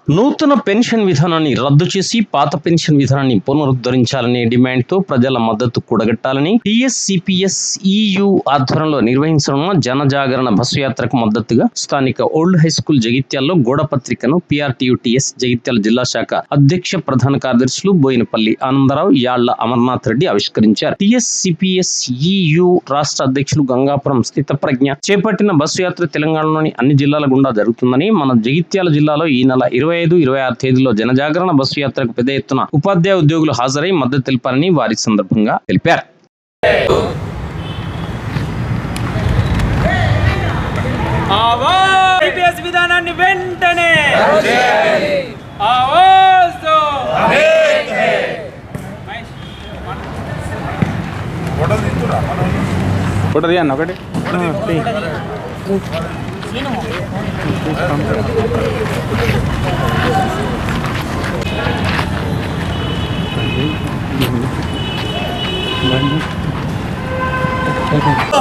నూతన పెన్షన్ విధానాన్ని రద్దు చేసి పాత పెన్షన్ విధానాన్ని పునరుద్ధరించాలనే డిమాండ్తో ప్రజల మద్దతు కూడగట్టాలని టీఎస్సీపీఎస్ EU ఆధ్వర్యంలో నిర్వహించనున్న జనజాగరణ బస్సు యాత్రకు మద్దతుగా స్థానిక ఓల్డ్ హై స్కూల్ జగిత్యాల్లో గోడపత్రికను PRTU-TS జగిత్యాల జిల్లా శాఖ అధ్యక్ష ప్రధాన కార్యదర్శులు బోయినపల్లి ఆనందరావు, యాళ్ల అమర్నాథ్ రెడ్డి ఆవిష్కరించారు. టీఎస్సీపీఎస్ EU రాష్ట్ర అధ్యక్షులు గంగాపురం స్థితప్రజ్ఞ చేపట్టిన బస్సు యాత్ర తెలంగాణలోని అన్ని జిల్లాల గుండా జరుగుతుందని, మన జగిత్యాల జిల్లాలో ఈ నెల 25-26 తేదీలో జనజాగరణ బస్సు యాత్రకు పెద్ద ఎత్తున ఉపాధ్యాయ ఉద్యోగులు హాజరై మద్దతు తెలిపారని వారి సందర్భంగా తెలిపారు. విధానాన్ని వెంటనే ఒకటి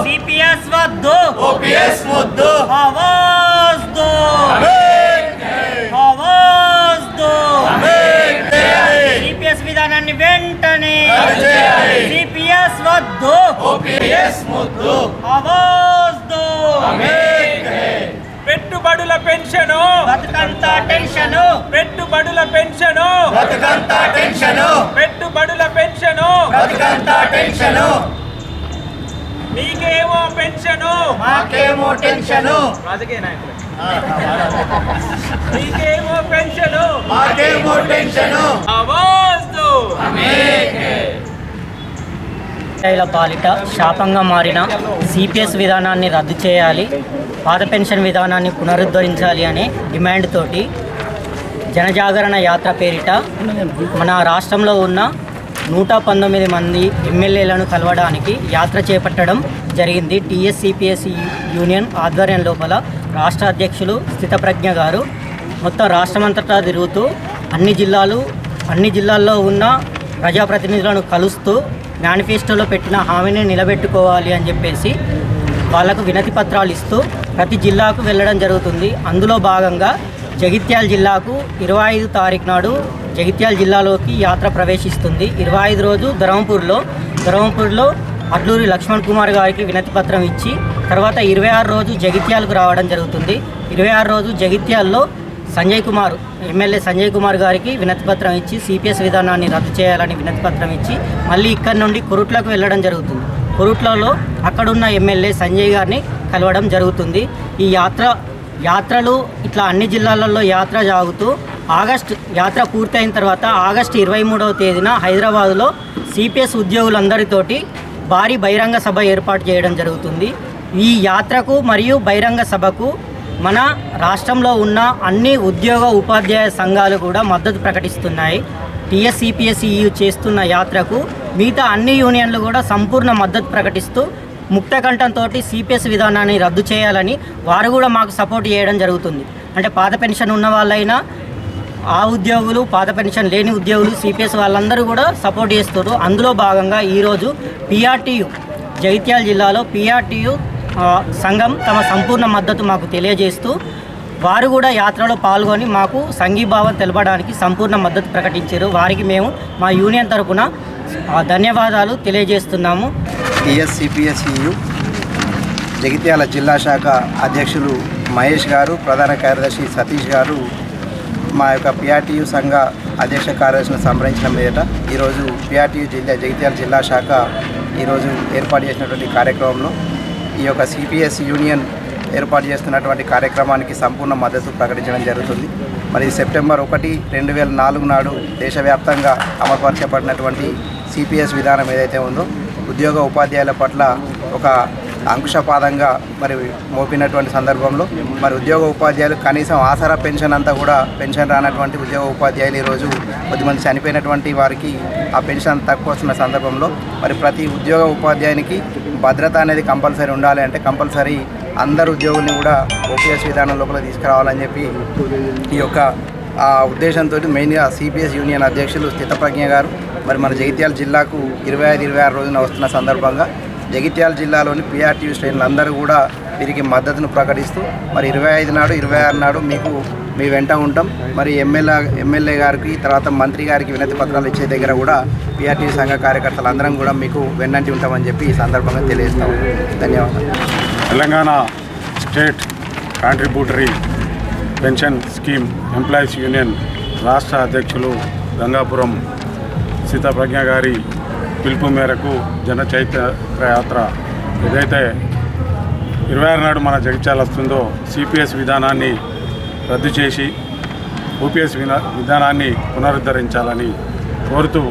CPS వద్దు, OPS ముద్దు, ఆవాజ్ దో, ఆవాజ్ దో, CPS విధానాన్ని వెంటనే, CPS వద్దు, OPS ముద్దు, ఆవాజ్ దో, పెట్టుబడుల పెన్షను బతుకంత టెన్షను, పెట్టుబడుల పెన్షను బతుకంత టెన్షను, పెట్టుబడుల పెన్షను బతుకంత టెన్షను, మీకేమో పెన్షను మాకేమో టెన్షను, రాజకీయ నాయకులు మీకేమో పెన్షను మాకేమో టెన్షను, ఆవాజ్ దో పాలిట శాపంగా మారిన CPS విధానాన్ని రద్దు చేయాలి, పాత పెన్షన్ విధానాన్ని పునరుద్ధరించాలి అనే డిమాండ్ తోటి జనజాగరణ యాత్ర పేరిట మన రాష్ట్రంలో ఉన్న 119 మంది ఎమ్మెల్యేలను కలవడానికి యాత్ర చేపట్టడం జరిగింది. TSCPS యూనియన్ ఆధ్వర్యం లోపల రాష్ట్ర అధ్యక్షులు స్థితప్రజ్ఞ గారు మొత్తం రాష్ట్రమంతటా తిరుగుతూ అన్ని జిల్లాల్లో ఉన్న ప్రజాప్రతినిధులను కలుస్తూ మేనిఫెస్టోలో పెట్టిన హామీని నిలబెట్టుకోవాలి అని చెప్పేసి వాళ్లకు వినతి పత్రాలు ఇస్తూ ప్రతి జిల్లాకు వెళ్ళడం జరుగుతుంది. అందులో భాగంగా జగిత్యాల జిల్లాకు 25 తారీఖు నాడు జగిత్యాల జిల్లాలోకి యాత్ర ప్రవేశిస్తుంది. 25 రోజు ధర్మపూర్లో అడ్లూరి లక్ష్మణ్ కుమార్ గారికి వినతి పత్రం ఇచ్చి తర్వాత 26 రోజు జగిత్యాలకు రావడం జరుగుతుంది. 26 రోజు జగిత్యాల్లో ఎమ్మెల్యే సంజయ్ కుమార్ గారికి వినతి పత్రం ఇచ్చి CPS విధానాన్ని రద్దు చేయాలని వినతి పత్రం ఇచ్చి మళ్ళీ ఇక్కడి నుండి కొరుట్లకు వెళ్ళడం జరుగుతుంది. కొరుట్లలో అక్కడున్న ఎమ్మెల్యే సంజయ్ గారిని కలవడం జరుగుతుంది. ఈ యాత్రలు ఇట్లా అన్ని జిల్లాలలో యాత్ర సాగుతూ యాత్ర పూర్తయిన తర్వాత ఆగస్టు 23వ తేదీన హైదరాబాదులో CPS ఉద్యోగులందరితోటి భారీ బహిరంగ సభ ఏర్పాటు చేయడం జరుగుతుంది. ఈ యాత్రకు మరియు బహిరంగ సభకు మన రాష్ట్రంలో ఉన్న అన్ని ఉపాధ్యాయ సంఘాలు కూడా మద్దతు ప్రకటిస్తున్నాయి. TSCPS చేస్తున్న యాత్రకు మిగతా అన్ని యూనియన్లు కూడా సంపూర్ణ మద్దతు ప్రకటిస్తూ ముక్తకంఠంతో CPS విధానాన్ని రద్దు చేయాలని వారు కూడా మాకు సపోర్ట్ చేయడం జరుగుతుంది. అంటే పాత పెన్షన్ ఉన్న వాళ్ళైనా ఆ ఉద్యోగులు, పాత పెన్షన్ లేని ఉద్యోగులు, CPS వాళ్ళందరూ కూడా సపోర్ట్ చేస్తారు. అందులో భాగంగా ఈరోజు PRTU జగిత్యాల జిల్లాలో PRTU సంఘం తమ సంపూర్ణ మద్దతు మాకు తెలియజేస్తూ వారు కూడా యాత్రలో పాల్గొని మాకు సంఘీభావం తెలపడానికి సంపూర్ణ మద్దతు ప్రకటించారు. వారికి మేము మా యూనియన్ తరపున ధన్యవాదాలు తెలియజేస్తున్నాము. TSCPS జగిత్యాల జిల్లా శాఖ అధ్యక్షులు మహేష్ గారు, ప్రధాన కార్యదర్శి సతీష్ గారు మా యొక్క PRTU సంఘ అధ్యక్ష కార్యదర్శిని సంప్రదించిన మీదట ఈరోజు PRTU జగిత్యాల జిల్లా శాఖ ఈరోజు ఏర్పాటు చేసినటువంటి కార్యక్రమంలో ఈ యొక్క CPS యూనియన్ ఏర్పాటు చేస్తున్నటువంటి కార్యక్రమానికి సంపూర్ణ మద్దతు ప్రకటించడం జరుగుతుంది. మరి సెప్టెంబర్ 1, 2004 నాడు దేశవ్యాప్తంగా అమలుపరచబడినటువంటి CPS విధానం ఏదైతే ఉందో ఉపాధ్యాయుల పట్ల ఒక అంకుశపాదంగా మరి మోపినటువంటి సందర్భంలో మరి ఉపాధ్యాయులు కనీసం ఆసరా పెన్షన్ అంతా కూడా పెన్షన్ రానటువంటి ఉపాధ్యాయులు ఈరోజు కొద్దిమంది చనిపోయినటువంటి వారికి ఆ పెన్షన్ తక్కువ వస్తున్న సందర్భంలో మరి ప్రతి ఉపాధ్యాయునికి భద్రత అనేది కంపల్సరీ ఉండాలి. అంటే కంపల్సరీ అందరు ఉద్యోగుల్ని కూడా OPS విధానం లోపల తీసుకురావాలని చెప్పి ఈ యొక్క ఉద్దేశంతో మెయిన్గా CPS యూనియన్ అధ్యక్షులు స్థితప్రజ్ఞ గారు మరి మన జగిత్యాల జిల్లాకు 25-26 రోజున వస్తున్న సందర్భంగా జగిత్యాల జిల్లాలోని PRTU శ్రేణులు అందరూ కూడా వీరికి మద్దతును ప్రకటిస్తూ మరి 25 నాడు 26 నాడు మీకు మీ వెంట ఉంటాం. మరి ఎమ్మెల్యే గారికి తర్వాత మంత్రి గారికి వినతి పత్రాలు ఇచ్చే దగ్గర కూడా పిఆర్టీ సంఘ కార్యకర్తలు అందరం కూడా మీకు వెన్నంటి ఉంటామని చెప్పి ఈ సందర్భంగా తెలియజేస్తాము. ధన్యవాదాలు. Telangana state contributory pension scheme employees union రాష్ట్ర అధ్యక్షులు గంగాపురం సీతాప్రజ్ఞ గారి పిలుపు మేరకు జన చైత్రయాత్ర ఏదైతే 26 నాడు మన జగిత్యాల వస్తుందో సిపిఎస్ విధానాన్ని రద్దు చేసి ఓపీఎస్ విధానాన్ని పునరుద్ధరించాలని కోరుతూ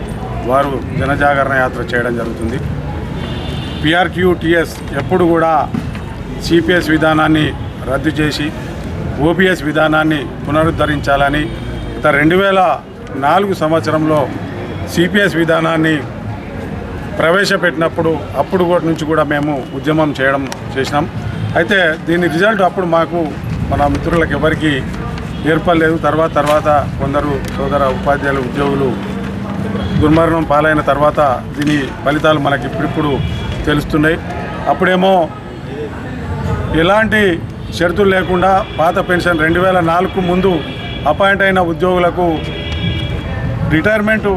వారు జనజాగరణ యాత్ర చేయడం జరుగుతుంది. పిఆర్క్యూటీఎస్ ఎప్పుడు కూడా సిపిఎస్ విధానాన్ని రద్దు చేసి ఓపీఎస్ విధానాన్ని పునరుద్ధరించాలని 2004 సంవత్సరంలో సిపిఎస్ విధానాన్ని ప్రవేశపెట్టినప్పుడు అప్పుడు నుంచి కూడా మేము ఉద్యమం చేసినాం. అయితే దీని రిజల్ట్ అప్పుడు మాకు మన మిత్రులకు ఎవరికి ఏర్పడలేదు. తర్వాత కొందరు సోదర ఉపాధ్యాయులు ఉద్యోగులు దుర్మరణం పాలైన తర్వాత దీని ఫలితాలు మనకి ఇప్పుడిప్పుడు తెలుస్తున్నాయి. అప్పుడేమో ఎలాంటి షరతులు లేకుండా పాత పెన్షన్ 2004 ముందు అపాయింట్ అయిన ఉద్యోగులకు రిటైర్మెంటు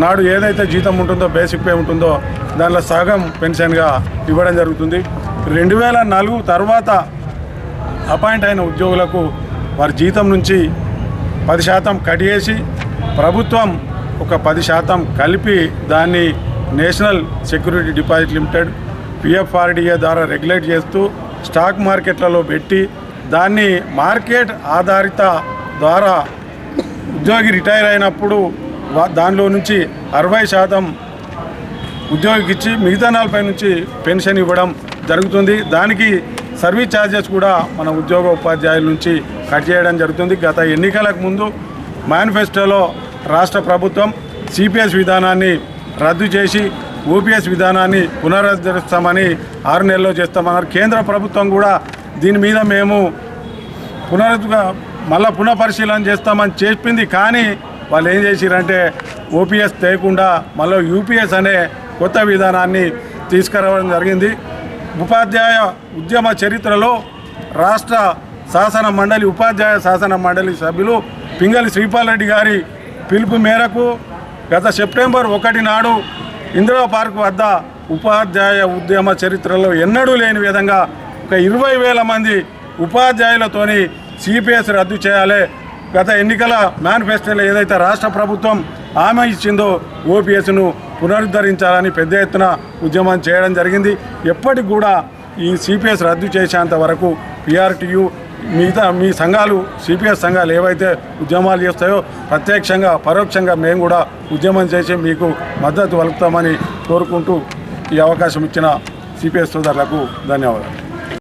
నాడు ఏదైతే జీతం ఉంటుందో బేసిక్ పే ఉంటుందో దానిలో సగం పెన్షన్గా ఇవ్వడం జరుగుతుంది. 2004 తర్వాత అపాయింట్ అయిన ఉద్యోగులకు వారి జీతం నుంచి 10% కట్ చేసి ప్రభుత్వం ఒక 10% కలిపి దాన్ని national security deposit limited PFRDA ద్వారా రెగ్యులేట్ చేస్తూ స్టాక్ మార్కెట్లలో పెట్టి దాన్ని మార్కెట్ ఆధారిత ద్వారా ఉద్యోగి రిటైర్ అయినప్పుడు దానిలో నుంచి 60% ఉద్యోగికి ఇచ్చి మిగతా 40 నుంచి పెన్షన్ ఇవ్వడం జరుగుతుంది. దానికి సర్వీస్ ఛార్జెస్ కూడా మన ఉద్యోగ ఉపాధ్యాయుల నుంచి కట్ చేయడం జరుగుతుంది. గత ఎన్నికలకు ముందు మేనిఫెస్టోలో రాష్ట్ర ప్రభుత్వం సిపిఎస్ విధానాన్ని రద్దు చేసి ఓపీఎస్ విధానాన్ని పునరుద్ధరిస్తామని 6 నెలల్లో చేస్తామన్నారు. కేంద్ర ప్రభుత్వం కూడా దీని మీద మేము మళ్ళా పునఃపరిశీలన చేస్తామని చెప్పింది. కానీ వాళ్ళు ఏం చేసిరంటే ఓపీఎస్ తేయకుండా మళ్ళీ యూపీఎస్ అనే కొత్త విధానాన్ని తీసుకురావడం జరిగింది. ఉపాధ్యాయ ఉద్యమ చరిత్రలో రాష్ట్ర శాసన మండలి ఉపాధ్యాయ శాసన మండలి సభ్యులు పింగళి శ్రీపాల్ రెడ్డి గారి పిలుపు మేరకు గత సెప్టెంబర్ 1 నాడు ఇందిరా పార్క్ వద్ద ఉపాధ్యాయ ఉద్యమ చరిత్రలో ఎన్నడూ లేని విధంగా ఒక 20,000 మంది ఉపాధ్యాయులతోని సిపిఎస్ రద్దు చేయాలి, గత ఎన్నికల మేనిఫెస్టోలో ఏదైతే రాష్ట్ర ప్రభుత్వం హామీ ఇచ్చిందో ఓపీఎస్ను పునరుద్ధరించాలని పెద్ద ఎత్తున ఉద్యమం చేయడం జరిగింది. ఎప్పటికి కూడా ఈ సిపిఎస్ రద్దు చేసేంత వరకు పిఆర్టీయు మిగతా మీ సంఘాలు సిపిఎస్ సంఘాలు ఏవైతే ఉద్యమాలు చేస్తాయో ప్రత్యక్షంగా పరోక్షంగా మేము కూడా ఉద్యమం చేసి మీకు మద్దతు పలుకుతామని కోరుకుంటూ ఈ అవకాశం ఇచ్చిన సిపిఎస్ సోదరులకు ధన్యవాదాలు.